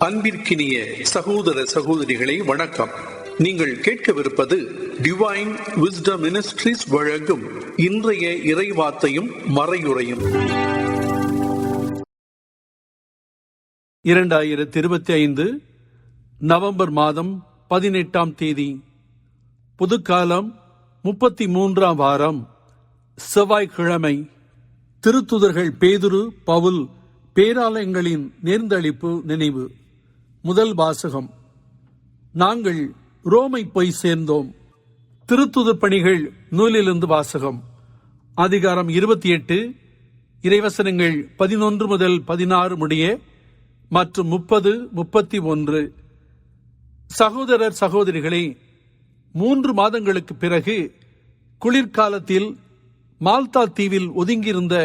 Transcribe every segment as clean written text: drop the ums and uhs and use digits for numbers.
அன்பிற்கினிய சகோதர சகோதரிகளை வணக்கம். நீங்கள் கேட்கவிருப்பது டிவைன் விஸ்டம் மினிஸ்ட்ரீஸ் வழங்கும் இன்றைய இறைவார்த்தையும் மறையுரையும். 2025 நவம்பர் மாதம் 18ஆம் தேதி, புதுக்காலம் 33ஆம் வாரம், செவ்வாய்க்கிழமை. திருத்துதர்கள் பேதுரு, பவுல், பேராலயங்களின் நேர்ந்தளிப்பு நினைவு. முதல் வாசகம். நாங்கள் ரோமை போய் சேர்ந்தோம். திருத்துதர் பணிகள் நூலிலிருந்து வாசகம். அதிகாரம் 28, இறைவசனங்கள் 11 முதல் 16 முடிய மற்றும் 30, 31. சகோதரர் சகோதரிகளே, 3 மாதங்களுக்கு பிறகு குளிர்காலத்தில் மால்தா தீவில் ஒதுங்கியிருந்த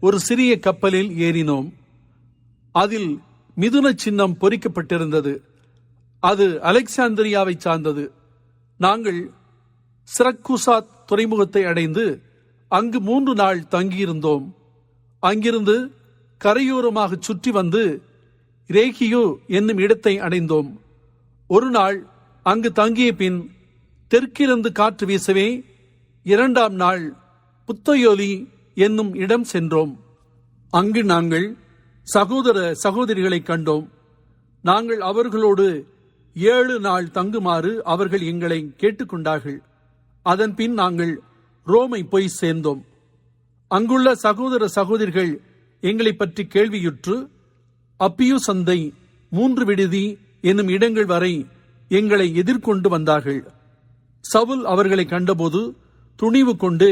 ஒரு சிறிய கப்பலில் ஏறினோம். அதில் மிதுன சின்னம் பொறிக்கப்பட்டிருந்தது. அது அலெக்சாந்திரியாவை சார்ந்தது. நாங்கள் சிரக்கூசா துறைமுகத்தை அடைந்து அங்கு 3 நாள் தங்கியிருந்தோம். அங்கிருந்து கரையோரமாக சுற்றி வந்து ரேகியோ என்னும் இடத்தை அடைந்தோம். ஒரு நாள் அங்கு தங்கிய பின் தெற்கிலிருந்து காற்று வீசவே 2ஆம் நாள் புத்தயோலி என்னும் இடம் சென்றோம். அங்கு நாங்கள் சகோதர சகோதரிகளை கண்டோம். நாங்கள் அவர்களோடு 7 நாள் தங்குமாறு அவர்கள் எங்களை கேட்டுக்கொண்டார்கள். அதன் பின் நாங்கள் ரோமை போய் சேர்ந்தோம். அங்குள்ள சகோதர சகோதரிகள் எங்களை பற்றி கேள்வியுற்று அப்பியு சந்தை, 3 விடுதி என்னும் இடங்கள் வரை எங்களை எதிர்கொண்டு வந்தார்கள். சவுல் அவர்களை கண்டபோது துணிவு கொண்டு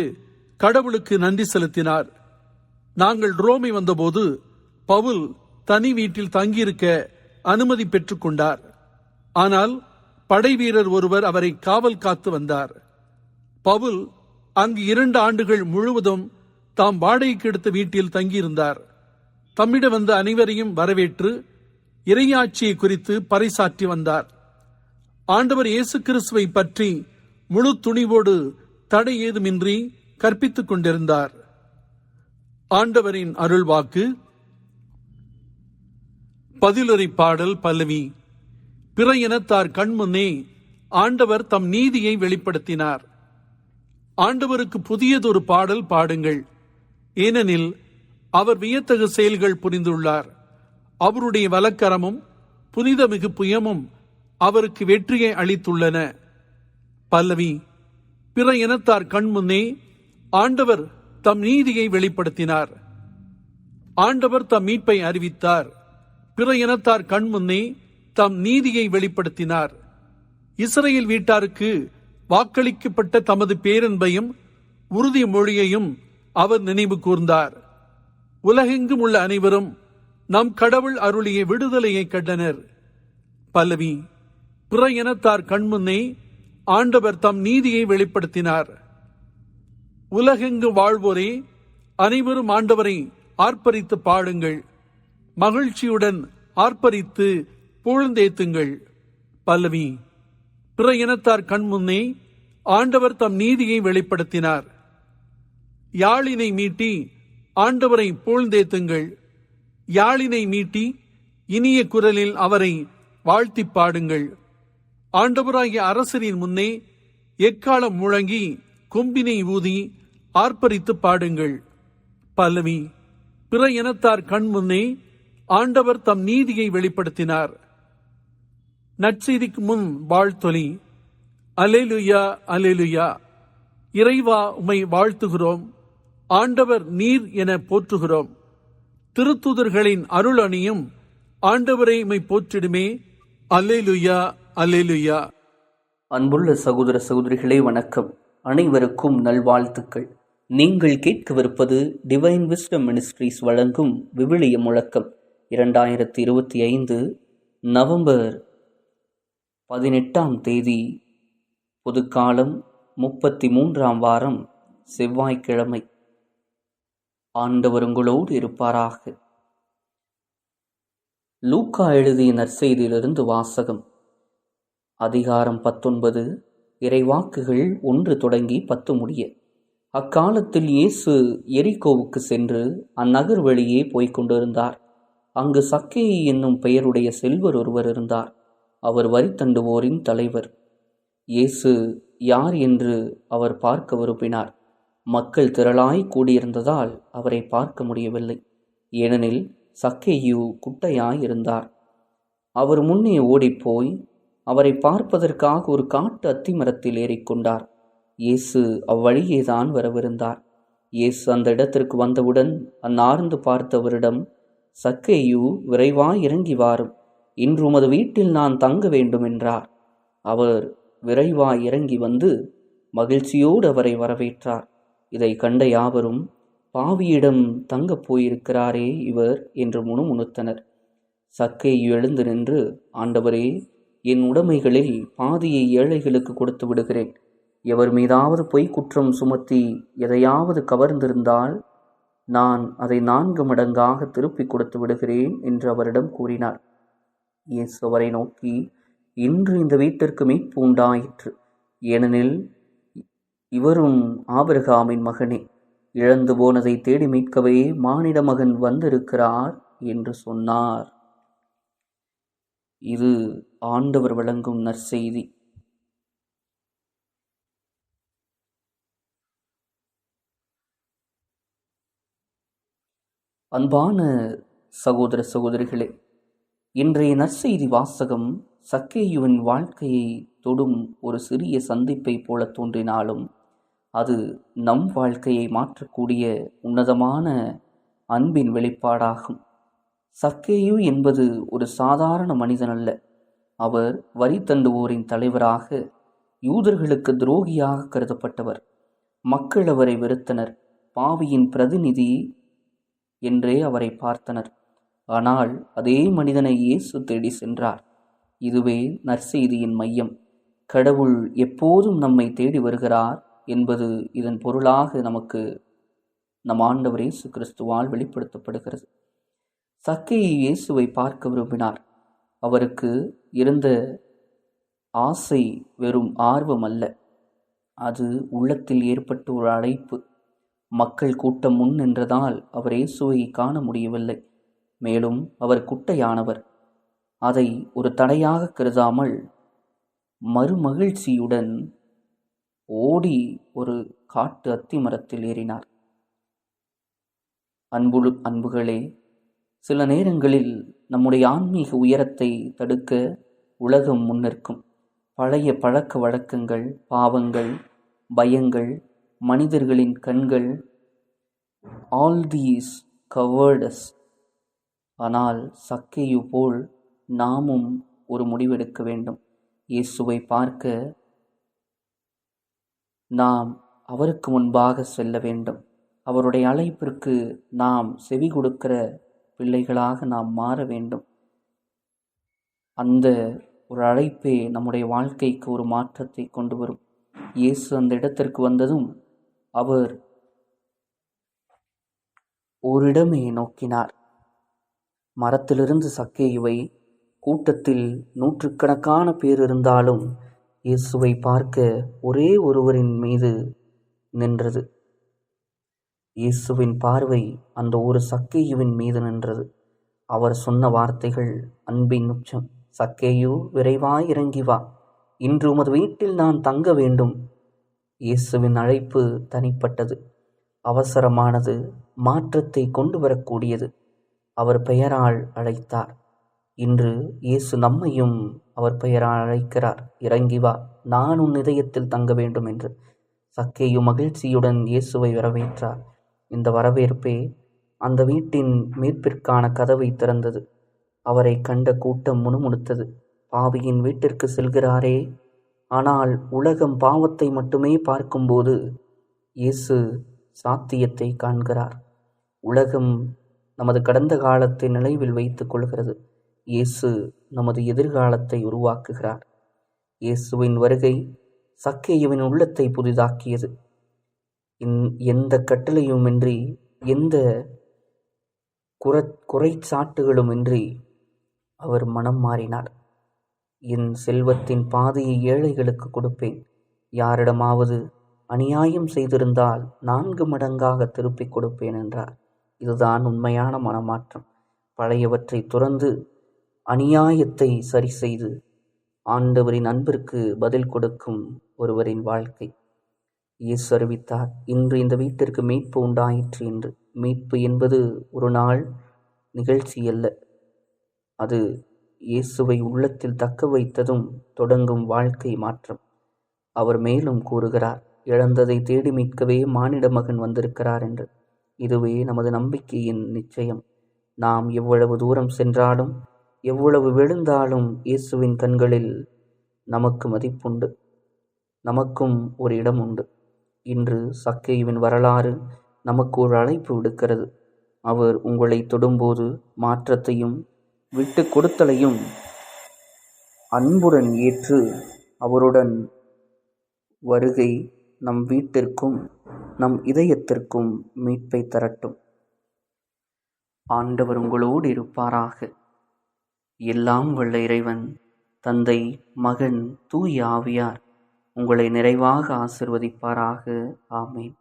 கடவுளுக்கு நன்றி செலுத்தினார். நாங்கள் ரோமை வந்தபோது பவுல் தனி வீட்டில் தங்கியிருக்க அனுமதி பெற்றுக் கொண்டார். ஆனால் படை வீரர் ஒருவர் அவரை காவல் காத்து வந்தார். பவுல் அங்கு 2 ஆண்டுகள் முழுவதும் தாம் வாடகைக்கு எடுத்த வீட்டில் தங்கியிருந்தார். தம்மிடம் வந்த அனைவரையும் வரவேற்று இறையாட்சியை குறித்து பறைசாற்றி வந்தார். ஆண்டவர் இயேசு கிறிஸ்துவை பற்றி முழு துணிவோடு தடை ஏதுமின்றி கற்பித்துக் கொண்டிருந்தார். ஆண்டவரின் அருள்வாக்கு. பதிலுரை பாடல் பல்லவி. பிற இனத்தார் கண்முன்னே ஆண்டவர் தம் நீதியை வெளிப்படுத்தினார். ஆண்டவருக்கு புதியதொரு பாடல் பாடுங்கள், ஏனெனில் அவர் வியத்தகு செயல்கள் புரிந்துள்ளார். அவருடைய வலக்கரமும் புனிதமிகு புயமும் அவருக்கு வெற்றியை அளித்துள்ளன. பல்லவி. பிற இனத்தார் கண்முன்னே ஆண்டவர் தம் நீதியை வெளிப்படுத்தினார். ஆண்டவர் தம் மீட்பை அறிவித்தார். பிற இனத்தார் கண்முன்னே தம் நீதியை வெளிப்படுத்தினார். இஸ்ரேல் வீட்டாருக்கு வாக்களிக்கப்பட்ட தமது பேரன்பையும் உறுதி மொழியையும் அவர் நினைவு கூர்ந்தார். உலகெங்கும் உள்ள அனைவரும் நம் கடவுள் அருளிய விடுதலையை கண்டனர். பல்லவி. பிற இனத்தார் கண்முன்னே ஆண்டவர் தம் நீதியை வெளிப்படுத்தினார். உலகெங்கு வாழ்வோரே, அனைவரும் ஆண்டவரை ஆர்ப்பரித்து பாடுங்கள், மகிழ்ச்சியுடன் ஆர்ப்பரித்து புகழ்ந்தேத்துங்கள். பல்லவி. பிற இனத்தார் கண்முன்னே ஆண்டவர் தம் நீதியை வெளிப்படுத்தினார். யாழினை மீட்டி ஆண்டவரை புகழ்ந்தேத்துங்கள். யாழினை மீட்டி இனிய குரலில் அவரை வாழ்த்தி பாடுங்கள். ஆண்டவராகிய அரசரின் முன்னே எக்காலம் முழங்கி கொம்பினை ஊதி ஆர்ப்பரித்து பாடுங்கள். பல்லவி. பிற இனத்தார் கண்முன்னே ஆண்டவர் தம் நீதியை வெளிப்படுத்தினார். நற்செய்திக்கு முன் வாழ்த்தொலி. அல்லேலூயா, அல்லேலூயா. இறைவா, உம்மை வாழ்த்துகிறோம். ஆண்டவர் நீர் என போற்றுகிறோம். திருத்துதர்களின் அருள் அணியும் ஆண்டவரை உம்மை போற்றிடுமே. அல்லேலூயா, அல்லேலூயா. அன்புள்ள சகோதர சகோதரிகளே, வணக்கம். அனைவருக்கும் நல்வாழ்த்துக்கள். நீங்கள் கேட்கவிருப்பது டிவைன் விஸ்டம் மினிஸ்ட்ரீஸ் வழங்கும் விவிலிய முழக்கம். 2025 நவம்பர் 18ஆம் தேதி, புதுக்காலம் 33ஆம் வாரம், செவ்வாய்க்கிழமை. ஆண்டவர் உங்களோடு இருப்பாராக. லூக்கா எழுதிய நற்செய்தியிலிருந்து வாசகம். அதிகாரம் 19, இறைவாக்குகள் 1 தொடங்கி 10 முடிய. அக்காலத்தில் இயேசு எரிகோவுக்கு சென்று அந்நகர் வழியே போய்க் கொண்டிருந்தார். அங்கு சக்கேயு என்னும் பெயருடைய செல்வர் ஒருவர் இருந்தார். அவர் வரி தண்டுவோரின் தலைவர். இயேசு யார் என்று அவர் பார்க்க விரும்பினார். மக்கள் திரளாய் கூடியிருந்ததால் அவரை பார்க்க முடியவில்லை. ஏனெனில் சக்கேயு குட்டையாய் இருந்தார். அவர் முன்னே ஓடிப்போய் அவரை பார்ப்பதற்காக ஒரு காட்டு அத்திமரத்தில் ஏறிக்கொண்டார். இயேசு அவ்வழியேதான் வரவிருந்தார். இயேசு அந்த இடத்திற்கு வந்தவுடன் அந்நார்ந்து பார்த்தவரிடம், சக்கேயு, விரைவாய் இறங்கி வாரும், இன்று உமது வீட்டில் நான் தங்க வேண்டும் என்றார். அவர் விரைவாய் இறங்கி வந்து மகிழ்ச்சியோடு அவரை வரவேற்றார். இதை கண்ட யாவரும், பாவியிடம் தங்கப் போயிருக்கிறாரே இவர் என்று முணுமுணுத்தனர். சக்கேயு எழுந்து நின்று, ஆண்டவரே, என் உடைமைகளில் பாதியை ஏழைகளுக்கு கொடுத்து விடுகிறேன். எவர் மீதாவது பொய் குற்றம் சுமத்தி எதையாவது கவர்ந்திருந்தால் நான் அதை 4 மடங்காக திருப்பிக் கொடுத்து விடுகிறேன் என்று அவரிடம் கூறினார். இயேசு அவரை நோக்கி, இன்று இந்த வீட்டிற்கு மீட்பு உண்டாயிற்று. ஏனெனில் இவரும் ஆபிரகாமின் மகனே. இழந்து போனதை தேடி மீட்கவே மானிட மகன் வந்திருக்கிறார் என்று சொன்னார். இது ஆண்டவர் வழங்கும் நற்செய்தி. அன்பான சகோதர சகோதரிகளே, இன்றைய நற்செய்தி வாசகம் சக்கேயுவின் வாழ்க்கையை தொடும் ஒரு சிறிய சந்திப்பை போல தோன்றினாலும் அது நம் வாழ்க்கையை மாற்றக்கூடிய உன்னதமான அன்பின் வெளிப்பாடாகும். சக்கேயு என்பது ஒரு சாதாரண மனிதன் அல்ல. அவர் வரி தண்டுவோரின் தலைவராக, யூதர்களுக்கு துரோகியாக கருதப்பட்டவர். மக்கள் அவரை வெறுத்தனர். பாவியின் பிரதிநிதி என்றே அவரை பார்த்தனர். ஆனால் அதே மனிதனை இயேசு தேடி சென்றார். இதுவே நற்செய்தியின் மையம். கடவுள் எப்போதும் நம்மை தேடி வருகிறார் என்பது இதன் பொருளாக நமக்கு நம் ஆண்டவர் இயேசு கிறிஸ்துவால் வெளிப்படுத்தப்படுகிறது. சக்கேயு இயேசுவை பார்க்க விரும்பினார். அவருக்கு இருந்த ஆசை வெறும் ஆர்வம் அல்ல, அது உள்ளத்தில் ஏற்பட்ட ஒரு அழைப்பு. மக்கள் கூட்டம் முன் நின்றதால் அவர் இயேசுவை காண முடியவில்லை. மேலும் அவர் குட்டையானவர். அதை ஒரு தடையாக கருதாமல் மறுமகிழ்ச்சியுடன் ஓடி ஒரு காட்டு அத்திமரத்தில் ஏறினார். அன்புகளே, சில நேரங்களில் நம்முடைய ஆன்மீக உயரத்தை தடுக்க உலகம் முன்னிற்கும். பழைய பழக்க வழக்கங்கள், பாவங்கள், பயங்கள், மனிதர்களின் கண்கள், ஆல் தீஸ் கவர்ட் அஸ். ஆனால் சக்கேயு போல் நாமும் ஒரு முடிவெடுக்க வேண்டும். இயேசுவை பார்க்க நாம் அவருக்கு முன்பாக செல்ல வேண்டும். அவருடைய அழைப்பிற்கு நாம் செவி கொடுக்கிற பிள்ளைகளாக நாம் மாற வேண்டும். அந்த ஒரு அழைப்பே நம்முடைய வாழ்க்கைக்கு ஒரு மாற்றத்தை கொண்டு வரும். இயேசு அந்த இடத்திற்கு வந்ததும் அவர் ஓரிடமே நோக்கினார். மரத்திலிருந்து சக்கேயுவை, கூட்டத்தில் 100கணக்கான பேர் இருந்தாலும் இயேசுவை பார்க்க ஒரே ஒருவரின் மீது நின்றது. இயேசுவின் பார்வை அந்த ஒரு சக்கேயுவின் மீது நின்றது. அவர் சொன்ன வார்த்தைகள் அன்பின் உச்சம். சக்கேயு, விரைவாய் இறங்கி வா, இன்று உமது வீட்டில் நான் தங்க வேண்டும். இயேசுவின் அழைப்பு தனிப்பட்டது, அவசரமானது, மாற்றத்தை கொண்டு வரக்கூடியது. அவர் பெயரால் அழைத்தார். இன்று இயேசு நம்மையும் அவர் பெயரால் அழைக்கிறார். இறங்கி வா, நான் உன் இதயத்தில் தங்க வேண்டும் என்று. சக்கேயு மகிழ்ச்சியுடன் இயேசுவை வரவேற்றார். இந்த வரவேற்பே அந்த வீட்டின் மீட்பிற்கான கதவை திறந்தது. அவரை கண்ட கூட்டம் முணுமுணுத்தது. பாவியின் வீட்டிற்கு செல்கிறாரே. ஆனால் உலகம் பாவத்தை மட்டுமே பார்க்கும்போது இயேசு சாத்தியத்தை காண்கிறார். உலகம் நமது கடந்த காலத்தை நினைவில் வைத்துக் கொள்கிறது. இயேசு நமது எதிர்காலத்தை உருவாக்குகிறார். இயேசுவின் வருகை சக்கேயுவின் உள்ளத்தை புதிதாக்கியது. எந்த கட்டளையுமின்றி, எந்த குறைச்சாட்டுகளுமின்றி அவர் மனம் மாறினார். என் செல்வத்தின் பாதியை ஏழைகளுக்கு கொடுப்பேன். யாரிடமாவது அநியாயம் செய்திருந்தால் 4 மடங்காக திருப்பிக் கொடுப்பேன் என்றார். இதுதான் உண்மையான மனமாற்றம். பழையவற்றை துறந்து அநியாயத்தை சரி செய்து ஆண்டவரின் அன்பிற்கு பதில் கொடுக்கும் ஒருவரின் வாழ்க்கை. இயேசு அறிவித்தார், இன்று இந்த வீட்டிற்கு மீட்பு உண்டாயிற்று என்று. மீட்பு என்பது ஒரு நாள் நிகழ்ச்சி அல்ல, அது இயேசுவை உள்ளத்தில் தக்க வைத்ததும் தொடங்கும் வாழ்க்கை மாற்றம். அவர் மேலும் கூறுகிறார், இழந்ததை தேடி மீட்கவே மானிட மகன் வந்திருக்கிறார் என்று. இதுவே நமது நம்பிக்கையின் நிச்சயம். நாம் எவ்வளவு தூரம் சென்றாலும் எவ்வளவு விழுந்தாலும் இயேசுவின் கண்களில் நமக்கு மதிப்புண்டு, நமக்கும் ஒரு இடம் உண்டு. இன்று சக்கேயுவின் வரலாறு நமக்கு ஒரு அழைப்பு விடுக்கிறது. அவர் உங்களை தொடும்போது மாற்றத்தையும் விட்டு கொடுத்தலையும் அன்புடன் ஏற்று அவருடன் வருகை நம் வீட்டிற்கும் நம் இதயத்திற்கும் மீட்பை தரட்டும். ஆண்டவர் உங்களோடு இருப்பாராக. எல்லாம் வல்ல இறைவன், தந்தை, மகன், தூய ஆவியார் உங்களை நிறைவாக ஆசிர்வதிப்பாராக. ஆமென்.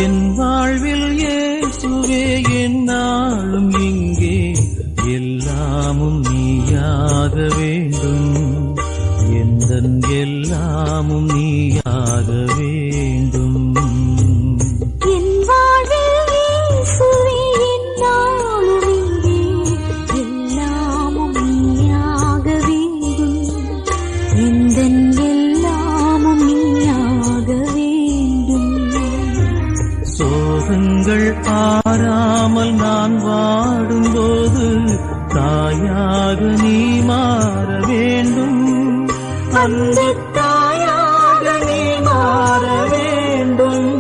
என் வாழ்வில் இயேசுவே என்னாலும் இங்கே எல்லாமும் நீயாக வேண்டும், எந்தன் எல்லாமும் நீயாக வேண்டும். என் வாழ்வில் இயேசுவே என்னாலும் இங்கே எல்லாமும் நீயாக வேண்டும், எந்தன் எல்லாமும் நீயாக வேண்டும். சோகங்கள் ஆறாமல் நான் வாடும்போது தாயாக நீ மாற வேண்டும், அந்த தாயாக நீ மாற வேண்டும்.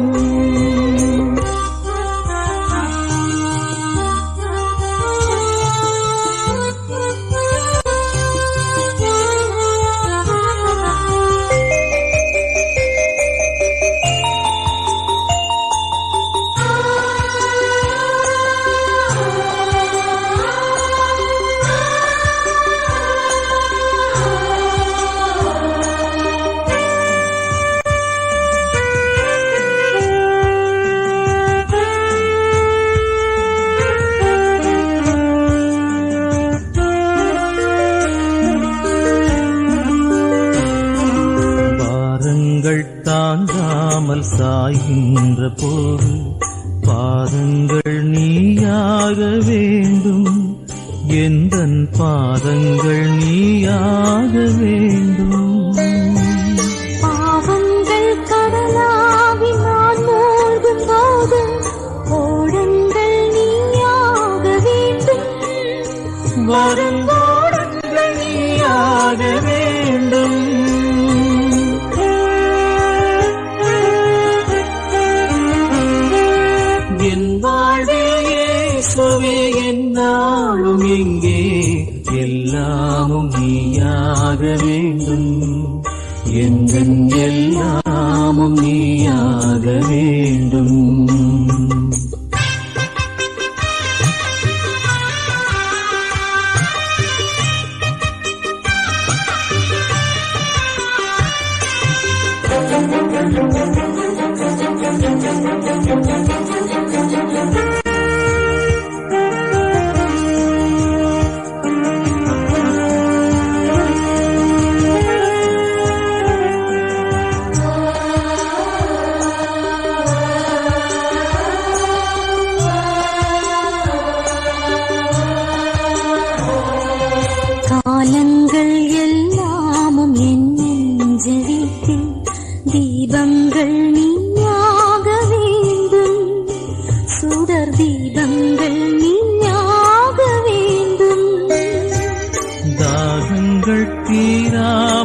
தாங்காமல் சாய்கின்ற போது பாதங்கள் நீயாக வேண்டும், எந்தன் பாதங்கள் நீயாக வேண்டும். பாவங்கள் கடலாகி நான் மூழ்கும் போது ஓடங்கள் நீயாக வேண்டும், வருங்கோடங்கள் நீயாக வேண்டும். என் வாழ்வில் இயேசுவே என்னாலும் இங்கே எல்லாமும் நீயாக வேண்டும், எந்தன் எல்லாமும் நீயாக வேண்டும்.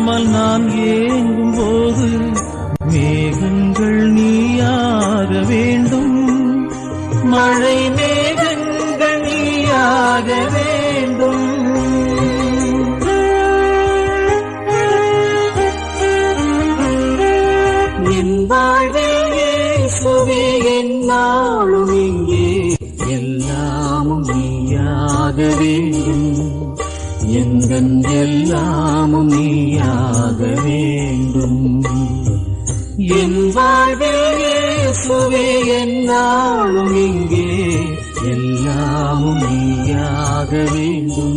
இல்லாமல் நான் ஏங்கும் போது மேகங்கள் நீயாக வேண்டும், மழை மேகங்கள் நீயாக வேண்டும். என் வாழ்வில் இயேசுவே என்னாலும் இங்கே எல்லாமும் நீயாக வேண்டும், எந்தன் எல்லாமும் நீயாக வேண்டும். என் வாழ்வில் இயேசுவே என்னாலும் இங்கே எல்லாமும் நீயாக வேண்டும்,